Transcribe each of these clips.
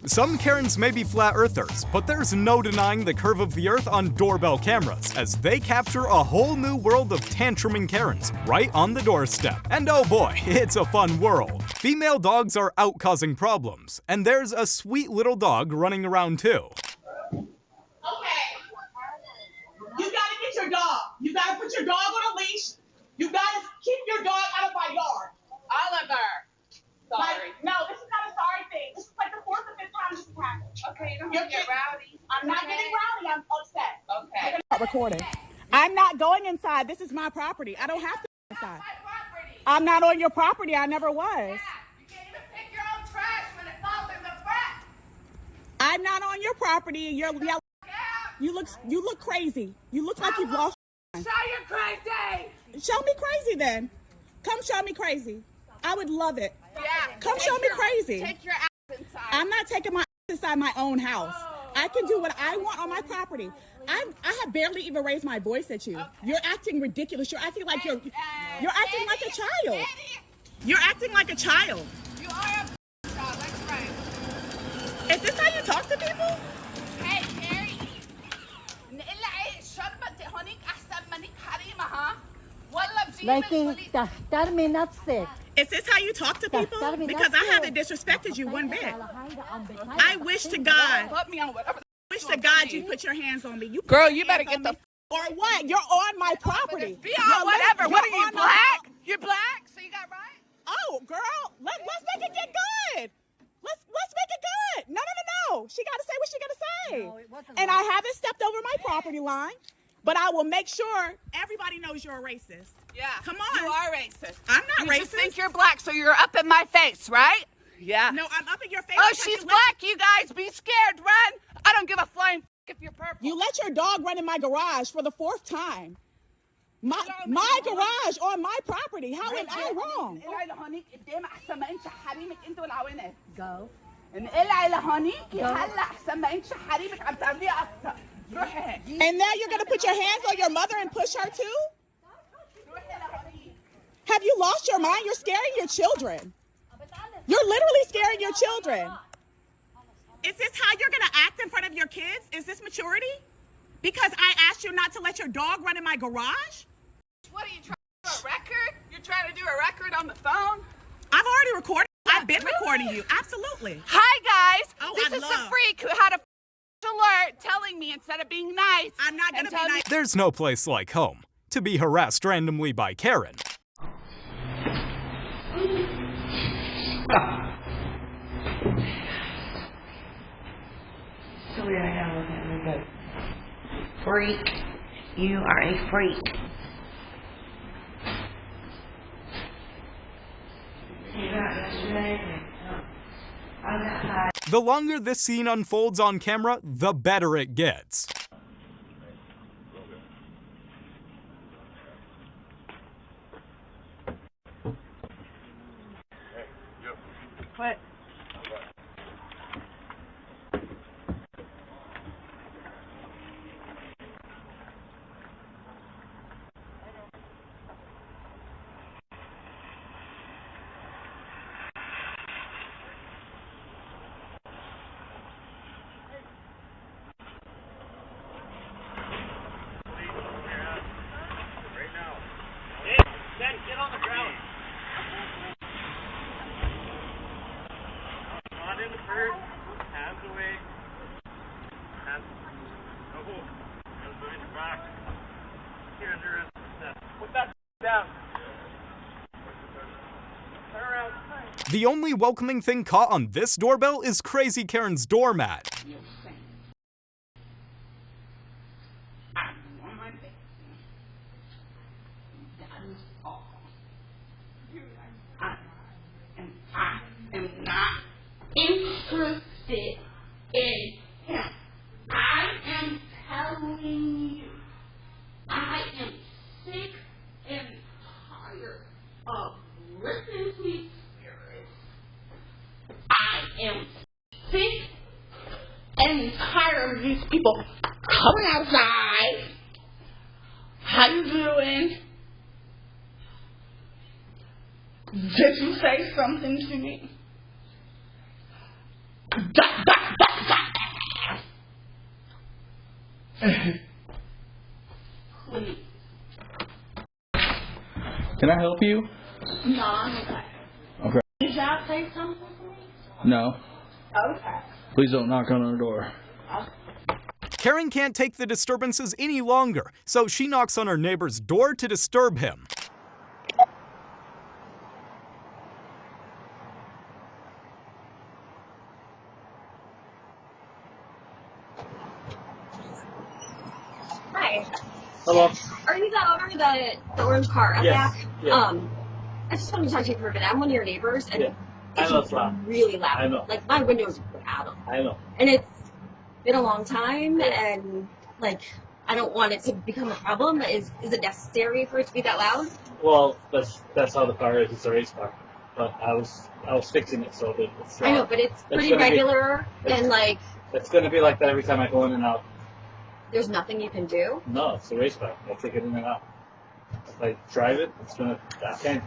Some Karens may be flat earthers, but there's no denying the curve of the earth on doorbell cameras, as they capture a whole new world of tantruming Karens right on the doorstep. And oh boy, it's a fun world. Female dogs are out causing problems, and there's a sweet little dog running around too. Okay. You gotta get your dog. You gotta put your dog on a leash. You gotta keep your dog out of my yard. Oliver. Sorry. No, this is not a sorry thing. This is like the 4th or 5th time this has happened. Okay, you don't have to get rowdy. I'm not getting rowdy. I'm upset. Okay. Not recording. I'm not going inside. This is my property. I don't have to go inside. That's my property. I'm not on your property. I never was. Yeah, you can't even pick your own trash when it falls in the front. I'm not on your property. You're yelling. You look crazy. You look like you've lost. Show you crazy. Show me crazy then. Come show me crazy. I would love it. Yeah. Come show me crazy. Take your ass inside. I'm not taking my ass inside my own house. I can do what I want on my property. I have barely even raised my voice at you. Okay. You're acting ridiculous. You're acting like you're acting like a child. You're acting like a child. You are a child. That's right. Is this how you talk to people? Hey, Mary. لكن تحترم نفسك. Is this how you talk to people? Because I haven't disrespected you one bit. I wish to God. Put me on whatever. Wish to God you put your hands on me. You Girl, you better get the. Or what? You're on my property. Be on whatever. What are you, black? You're black, so you got right. Oh, girl, let's make it get good. Let's make it good. No. She got to say what she got to say. No, it wasn't and right. I haven't stepped over my property line, but I will make sure everybody knows you're a racist. Yeah. Come on. You are racist. I'm not you racist. You just think you're black, so you're up in my face, right? Yeah. No, I'm up in your face. Oh, she's black, you guys. Be scared. Run. I don't give a flying if you're purple. You let your dog run in my garage for the 4th time. My garage on my property. How am I wrong? Go. And now you're going to put your hands on your mother and push her too? Have you lost your mind? You're scaring your children. You're literally scaring your children. Is this how you're going to act in front of your kids? Is this maturity? Because I asked you not to let your dog run in my garage? What are you trying to do, a record? You're trying to do a record on the phone? I've already recorded. I've been recording you. Absolutely. Hi, guys. Oh, this is the freak who had a alert telling me instead of being nice. I'm not going to be nice. There's no place like home to be harassed randomly by Karen. Sorry, I got one at me, but freak, you are a freak. The longer this scene unfolds on camera, the better it gets. What? Get on the ground. Not in the curb. Hands away. Hands. No. Hands behind your back. Here under us. Put that down. Turn around. The only welcoming thing caught on this doorbell is Crazy Karen's doormat. I am not interested in him. I am telling you, I am sick and tired of listening to these spirits. I am sick and tired of these people coming outside. How you doing? Did you say something to me? Please. Can I help you? No, I'm okay. Okay. Did y'all say something for me? No. Okay. Please don't knock on our door. Karen can't take the disturbances any longer, so she knocks on her neighbor's door to disturb him. Hi. Hello. Are you the owner of the orange car up Yes. back? Yeah. I just wanted to talk to you for a minute. I'm one of your neighbors, and Yeah. I know it's it's loud. really loud. I know. Like, my windows rattle. I know. And it's been a long time, and, like, I don't want it to become a problem. Is it necessary for it to be that loud? Well, that's how the car is. It's a race car. But I was fixing it so that it's. I know, but it's pretty gonna regular, and, like, It's going to be like that every time I go in and out. there's nothing you can do. No, it's a race car. I take it in and out. If I drive it, it's gonna. I can't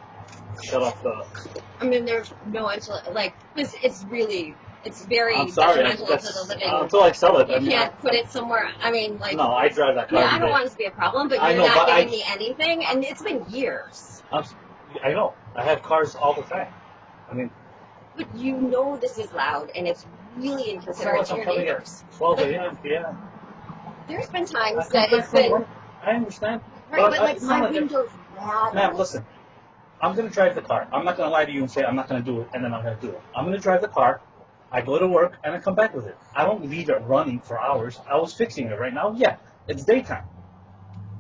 shut off the. I mean, there's no like, it's very I'm sorry. detrimental to the living. Until I sell it, You can't put it somewhere. I mean, like. No, I drive that car. Yeah, I every don't day. want this to be a problem, but I you're know, not but giving me anything, and it's been years. I know. I have cars all the time. I mean. But you know this is loud, and it's really inconsiderate to your neighbors. 12 a.m. Yeah. There's been times that it's been. I understand. Right, but like my window's rattle. Ma'am, listen. I'm going to drive the car. I'm not going to lie to you and say I'm not going to do it, and then I'm going to do it. I'm going to drive the car. I go to work, and I come back with it. I don't leave it running for hours. I was fixing it right now. Yeah, it's daytime.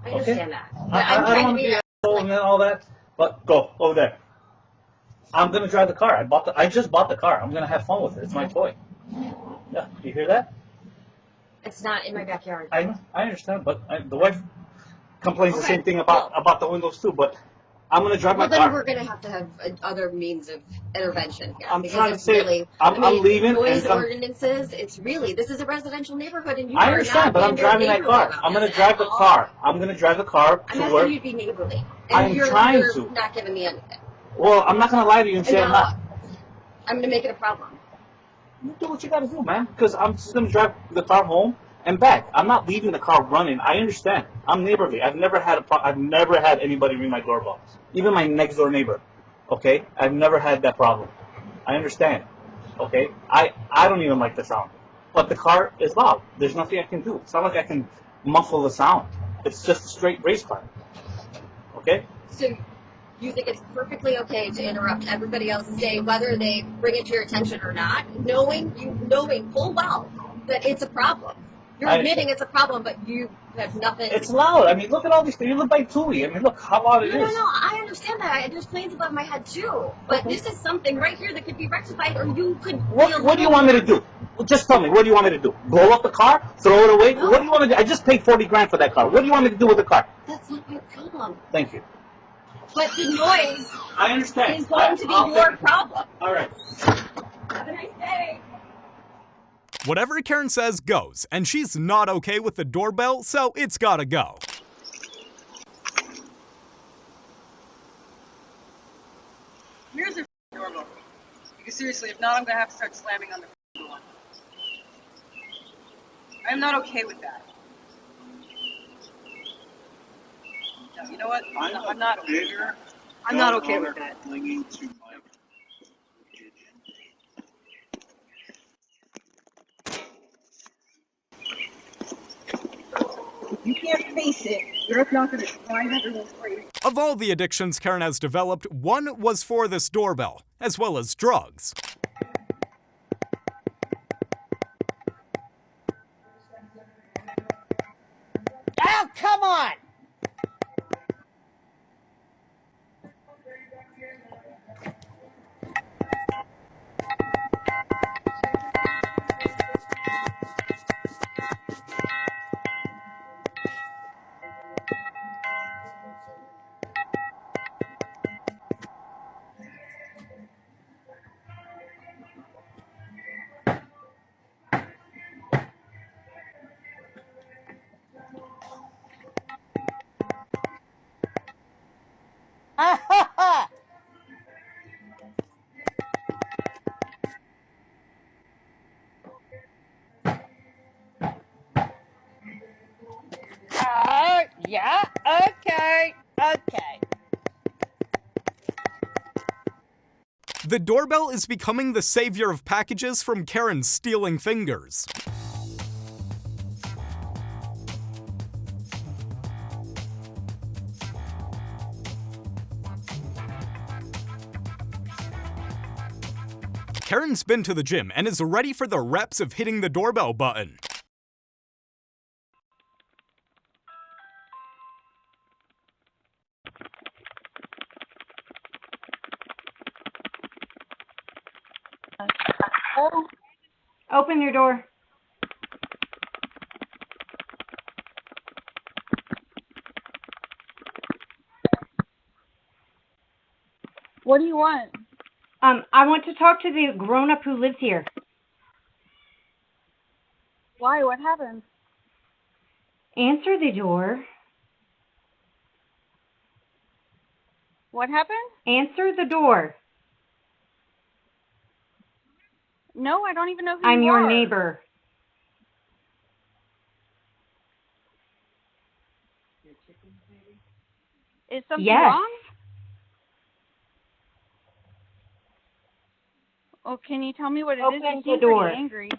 I understand that. But I don't want to be and all that, but go over there. I'm going to drive the car. I just bought the car. I'm going to have fun with it. It's my toy. Yeah, you hear that? It's not in my backyard. I know. I understand, but the wife complains the same thing about the windows too, but I'm going to drive my car. Well, then we're going to have other means of intervention here. I'm trying to say, really, I'm leaving. Noise ordinances, it's really, this is a residential neighborhood, and you I are understand, not but I'm driving that car. I'm going to drive the car. I'm going to drive the car I'm to asking work. you to be neighborly. I'm And trying you're to. not giving me anything. Well, I'm not going to lie to you and say I'm not. I'm going to make it a problem. You do what you got to do, man, because I'm just going to drive the car home and back. I'm not leaving the car running. I understand. I'm neighborly. I've never had anybody ring my doorbell. Even my next door neighbor. Okay? I've never had that problem. I understand. Okay? I don't even like the sound. But the car is loud. There's nothing I can do. It's not like I can muffle the sound. It's just a straight race car. Okay? So you think it's perfectly okay to interrupt everybody else's day, whether they bring it to your attention or not, knowing full well that it's a problem. You're admitting it's a problem, but you have nothing. It's loud. I mean, look at all these things. You live by Tui. I mean, look how loud it is. No, I understand that. There's planes above my head too. But this is something right here that could be rectified, or you could. What do you want me to do? Well, just tell me. What do you want me to do? Blow up the car? Throw it away? No. What do you want me to do? I just paid $40,000 for that car. What do you want me to do with the car? That's not my problem. Thank you. But the noise I understand. is going to be your problem. All right. Have a nice day. Whatever Karen says goes, and she's not okay with the doorbell, so it's gotta go. Here's the doorbell. Because seriously, if not, I'm gonna have to start slamming on the door. I'm not okay with that. No, you know what? I'm not okay with that. I'm not okay with that. You can't face it. You're not going to find everyone's crazy. Of all the addictions Karen has developed, one was for this doorbell, as well as drugs. Oh, come on! The doorbell is becoming the savior of packages from Karen's stealing fingers. Karen's been to the gym and is ready for the reps of hitting the doorbell button. Oh. Open your door. What do you want? I want to talk to the grown-up who lives here. Why? What happened? Answer the door. What happened? Answer the door. No, I don't even know who I'm you are. your neighbor. Is something Yes. wrong? Oh, can you tell me what it is? Open You the seem door. pretty angry.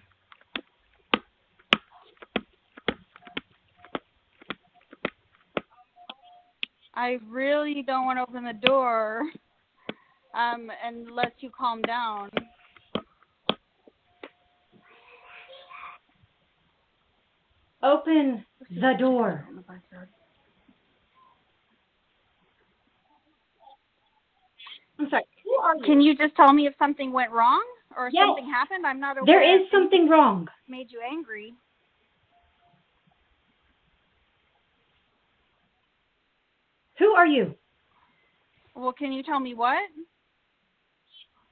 I really don't want to open the door, unless you calm down. Open the door. I'm sorry. Who are you? Can you just tell me if something went wrong or Yes. something happened? I'm not aware. There is something wrong. Made you angry. Who are you? Well, can you tell me what?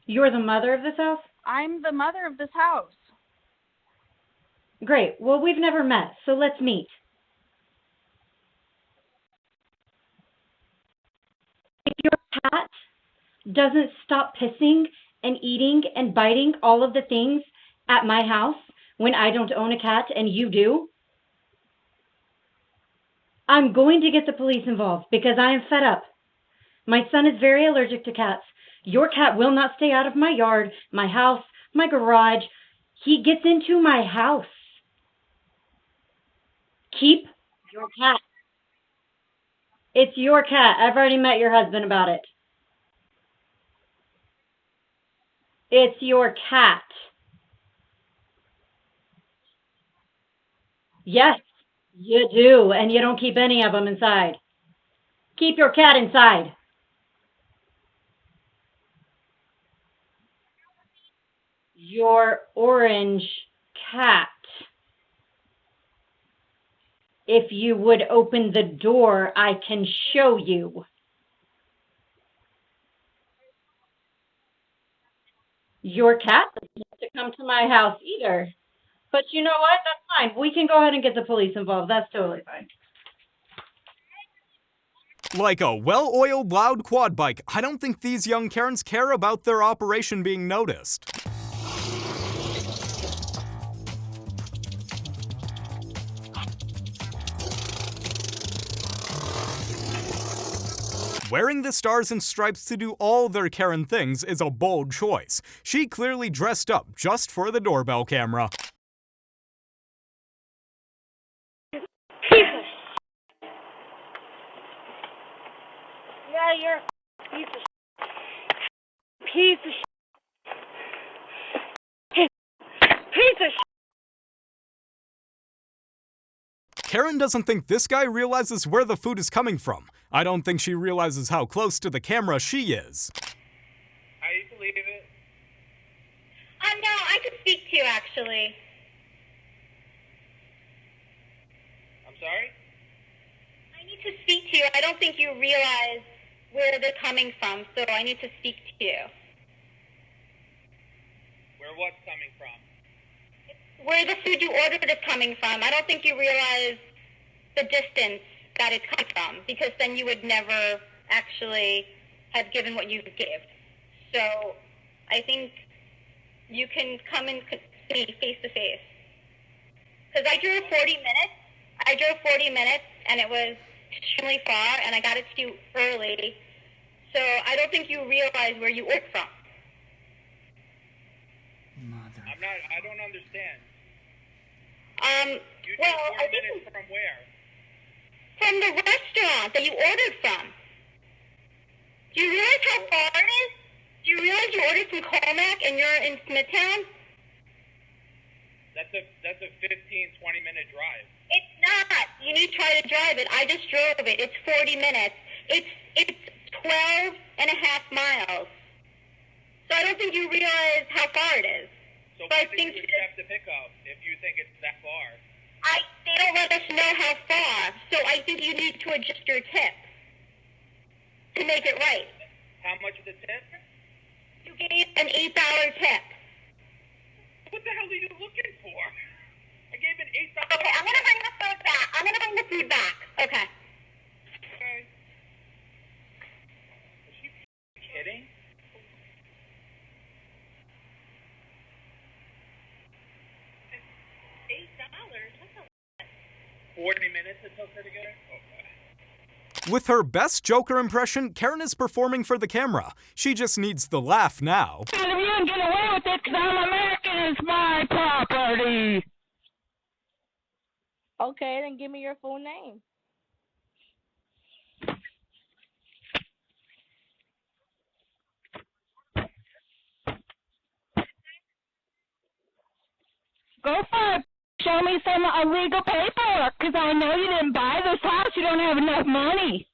You're the mother of this house? I'm the mother of this house. Great. Well, we've never met, so let's meet. If your cat doesn't stop pissing and eating and biting all of the things at my house when I don't own a cat and you do, I'm going to get the police involved because I am fed up. My son is very allergic to cats. Your cat will not stay out of my yard, my house, my garage. He gets into my house. Keep your cat. It's your cat. I've already met your husband about it. It's your cat. Yes, you do, and you don't keep any of them inside. Keep your cat inside. Your orange cat. If you would open the door, I can show you. Your cat doesn't have to come to my house either. But you know what? That's fine. We can go ahead and get the police involved. That's totally fine. Like a well-oiled loud quad bike, I don't think these young Karens care about their operation being noticed. Wearing the stars and stripes to do all their Karen things is a bold choice. She clearly dressed up just for the doorbell camera. Piece of shit. Yeah, you're a piece of shit. Piece of shit. Piece of shit. Karen doesn't think this guy realizes where the food is coming from. I don't think she realizes how close to the camera she is. How do you believe it? No, I could speak to you, actually. I'm sorry? I need to speak to you. I don't think you realize where they're coming from, so I need to speak to you. Where what's coming from? Where the food you ordered is coming from. I don't think you realize the distance that it's come from, because then you would never actually have given what you gave. So I think you can come and see face to face. Because I drove 40 minutes, and it was extremely far, and I got it to you early. So I don't think you realize where you ordered from. I don't understand. You Well, did 4 minutes from where? From the restaurant that you ordered from. Do you realize how far it is? Do you realize you ordered from Colmac and you're in Smithtown? That's a 15-20 minute drive. It's not. You need to try to drive it. I just drove it. It's 40 minutes. It's 12 and a half miles. So I don't think you realize how far it is. So why did you accept the pickup if you think it's that far? They don't let us know how far. So I think you need to adjust your tip to make it right. How much is the tip? You gave an $8 tip. What the hell are you looking for? I gave an $8. Okay, I'm gonna bring the food back. Okay. Okay. Is she kidding? $8? 40 minutes it took her to get it? Okay. With her best Joker impression, Karen is performing for the camera. She just needs the laugh now. If you can get away with it, because I'm American, it's my property. Okay, then give me your full name. Go for it. Show me some illegal paperwork, because I know you didn't buy this house. You don't have enough money.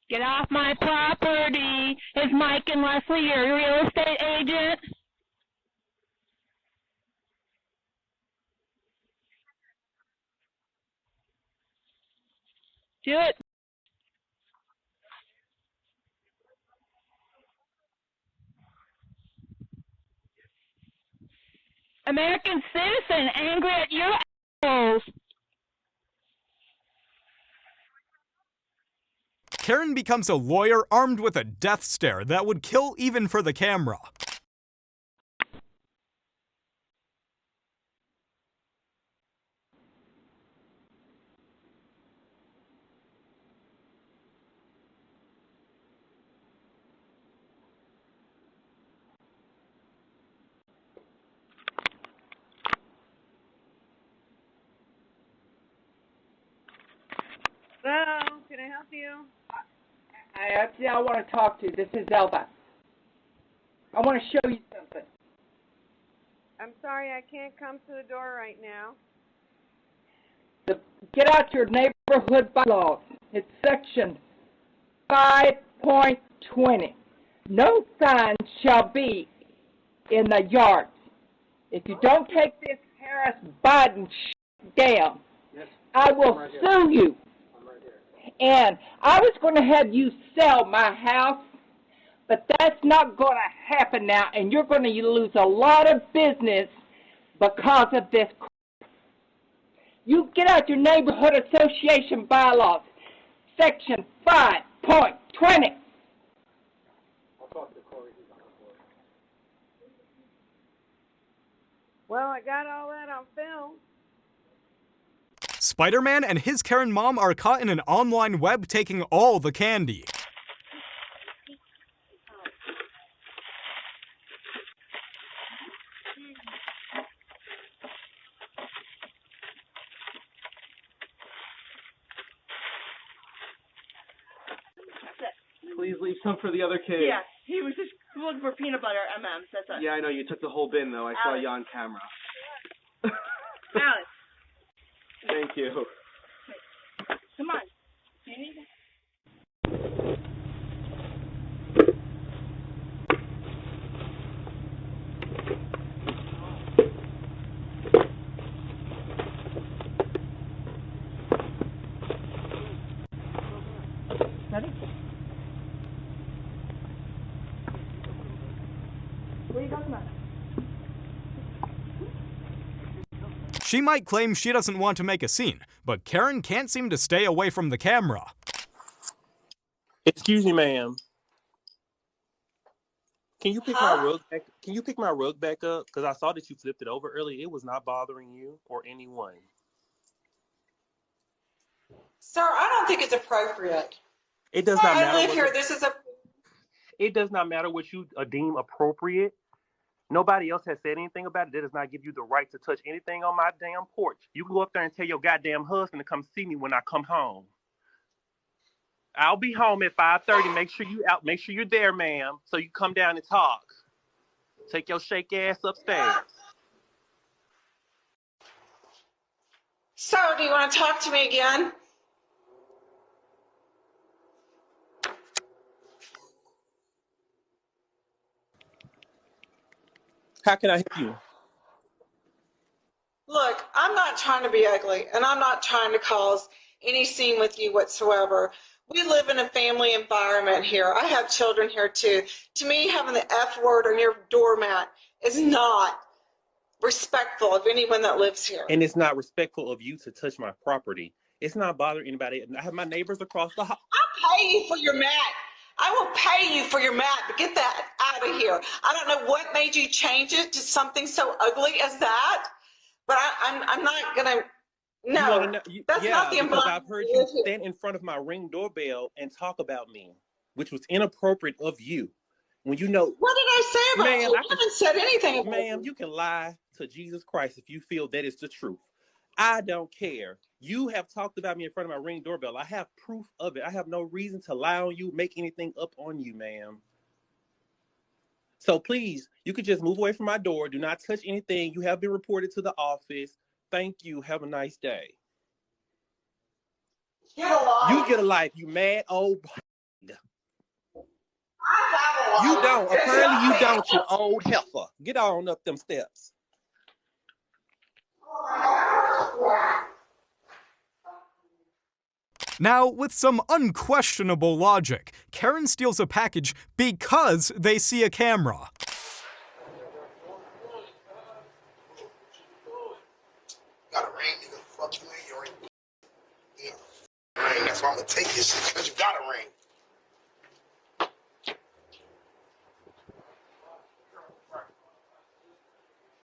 Get off my property. Is Mike and Leslie your real estate agent? Do it. American citizen angry at your assholes. Karen becomes a lawyer armed with a death stare that would kill even for the camera. Hello, can I help you? I want to talk to you. This is Elba. I want to show you something. I'm sorry, I can't come to the door right now. Get out your neighborhood bylaws. It's section 5.20. No signs shall be in the yards. If you don't take this Harris Biden down, I will sue you. And I was going to have you sell my house, but that's not going to happen now, and you're going to lose a lot of business because of this. You get out your neighborhood association bylaws, section 5.20. Well, I got all that on film. Spider-Man and his Karen mom are caught in an online web taking all the candy. Please leave some for the other kids. Yeah, he was just looking for peanut butter M&Ms. That's it. Yeah, I know. You took the whole bin, though. I saw Alex. you on camera. Alex, Thank you. come on. Do you need Ready? What are you talking about? She might claim she doesn't want to make a scene, but Karen can't seem to stay away from the camera. Excuse me, ma'am. Can you pick my rug back? Can you pick my rug back up? Because I saw that you flipped it over earlier. It was not bothering you or anyone. Sir, I don't think it's appropriate. It does not matter. I live here. This is a. It does not matter what you deem appropriate. Nobody else has said anything about it. That does not give you the right to touch anything on my damn porch. You can go up there and tell your goddamn husband to come see me when I come home. I'll be home at 5:30. Make sure you out. Make sure you're there, ma'am, so you come down and talk. Take your shake ass upstairs. So, do you want to talk to me again? How can I help you? Look, I'm not trying to be ugly, and I'm not trying to cause any scene with you whatsoever. We live in a family environment here. I have children here, too. To me, having the F word on your doormat is not respectful of anyone that lives here. And it's not respectful of you to touch my property. It's not bothering anybody. I have my neighbors across the hall. I'll pay you for your mat. I will pay you for your mat, but get that out of here. I don't know what made you change it to something so ugly as that, but I'm not going to. No, that's not the environment. Because I've heard you stand in front of my Ring doorbell and talk about me, which was inappropriate of you. When you know. What did I say about you? I haven't said anything about ma'am, you can lie to Jesus Christ if you feel that is the truth. I don't care. You have talked about me in front of my Ring doorbell. I have proof of it. I have no reason to lie on you, make anything up on you, ma'am. So please, you could just move away from my door. Do not touch anything. You have been reported to the office. Thank you. Have a nice day. Get a life. You get a life, you mad old. You don't. Apparently you don't, you old heifer. Get on up them steps. Now, with some unquestionable logic, Karen steals a package because they see a camera. Got a ring, nigga. Fuck you, man. You already ring. That's why I'm gonna take this shit because you got a ring.